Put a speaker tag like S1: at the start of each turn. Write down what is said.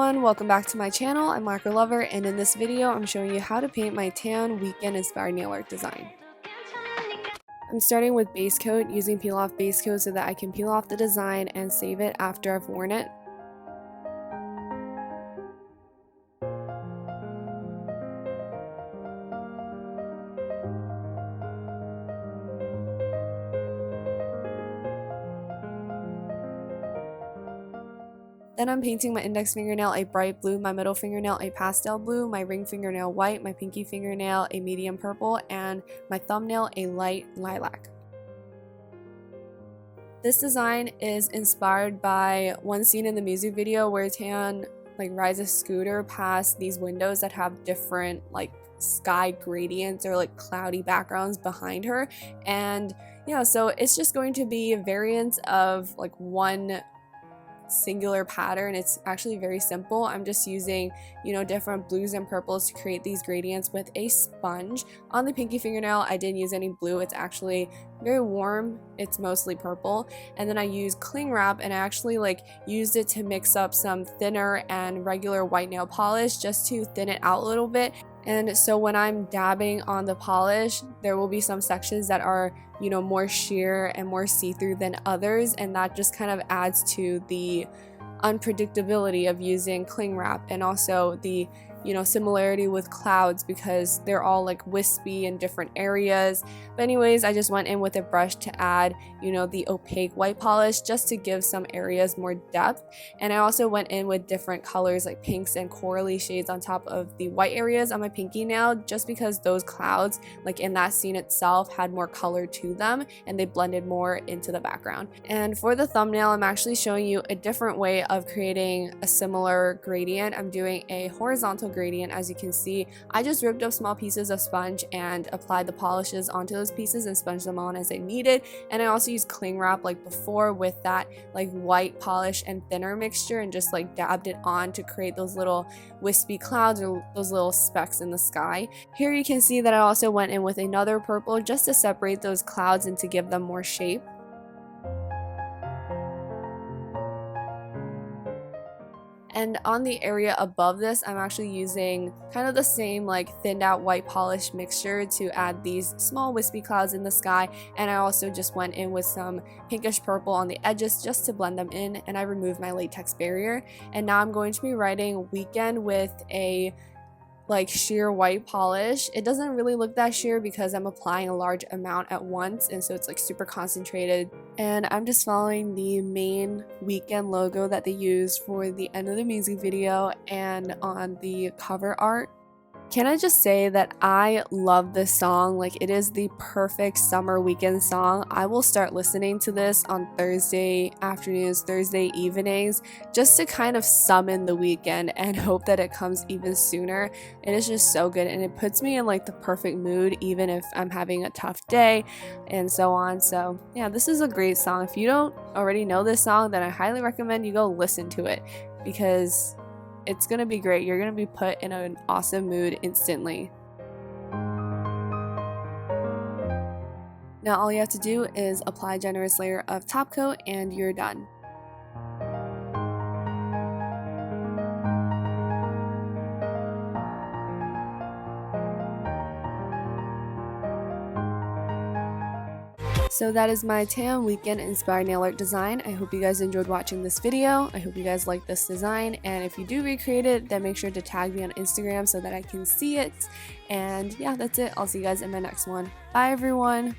S1: everyone, welcome back to my channel. I'm Lacquer Lover, and in this video I'm showing you how to paint my Taeyeon weekend inspired nail art design. I'm starting with base coat, using peel off base coat so that I can peel off the design and save it after I've worn it. Then I'm painting my index fingernail a bright blue, my middle fingernail a pastel blue, my ring fingernail white, my pinky fingernail a medium purple, and my thumbnail a light lilac. This design is inspired by one scene in the music video where Taeyeon rides a scooter past these windows that have different sky gradients or cloudy backgrounds behind her, and yeah, so it's just going to be variants of one singular pattern. It's actually very simple. I'm just using different blues and purples to create these gradients with a sponge. On the pinky fingernail I didn't use any blue, it's actually very warm, it's mostly purple, and then I used cling wrap and I actually used it to mix up some thinner and regular white nail polish just to thin it out a little bit. And so when I'm dabbing on the polish, there will be some sections that are more sheer and more see-through than others, and that just kind of adds to the unpredictability of using cling wrap, and also the similarity with clouds because they're all wispy in different areas. But anyways, I just went in with a brush to add the opaque white polish just to give some areas more depth, and I also went in with different colors like pinks and corally shades on top of the white areas on my pinky nail, just because those clouds in that scene itself had more color to them and they blended more into the background. And for the thumbnail, I'm actually showing you a different way of creating a similar gradient. I'm doing a horizontal gradient. As you can see, I just ripped up small pieces of sponge and applied the polishes onto those pieces and sponged them on as I needed, and I also used cling wrap like before with that white polish and thinner mixture, and just dabbed it on to create those little wispy clouds or those little specks in the sky. Here you can see that I also went in with another purple just to separate those clouds and to give them more shape. And on the area above this, I'm actually using kind of the same thinned out white polish mixture to add these small wispy clouds in the sky, and I also just went in with some pinkish purple on the edges just to blend them in, and I removed my latex barrier. And now I'm going to be writing weekend with a sheer white polish. It doesn't really look that sheer because I'm applying a large amount at once, and so it's super concentrated, and I'm just following the main weekend logo that they used for the end of the music video and on the cover art. Can I just say that I love this song? It is the perfect summer weekend song. I will start listening to this on Thursday afternoons, Thursday evenings, just to kind of summon the weekend and hope that it comes even sooner. It is just so good, and it puts me in the perfect mood even if I'm having a tough day and so on. So yeah, this is a great song. If you don't already know this song, then I highly recommend you go listen to it, because it's gonna be great. You're gonna be put in an awesome mood instantly. Now all you have to do is apply a generous layer of top coat and you're done. So that is my Taeyeon weekend inspired nail art design. I hope you guys enjoyed watching this video. I hope you guys like this design, and if you do recreate it, then make sure to tag me on Instagram so that I can see it. And yeah, that's it. I'll see you guys in my next one. Bye everyone!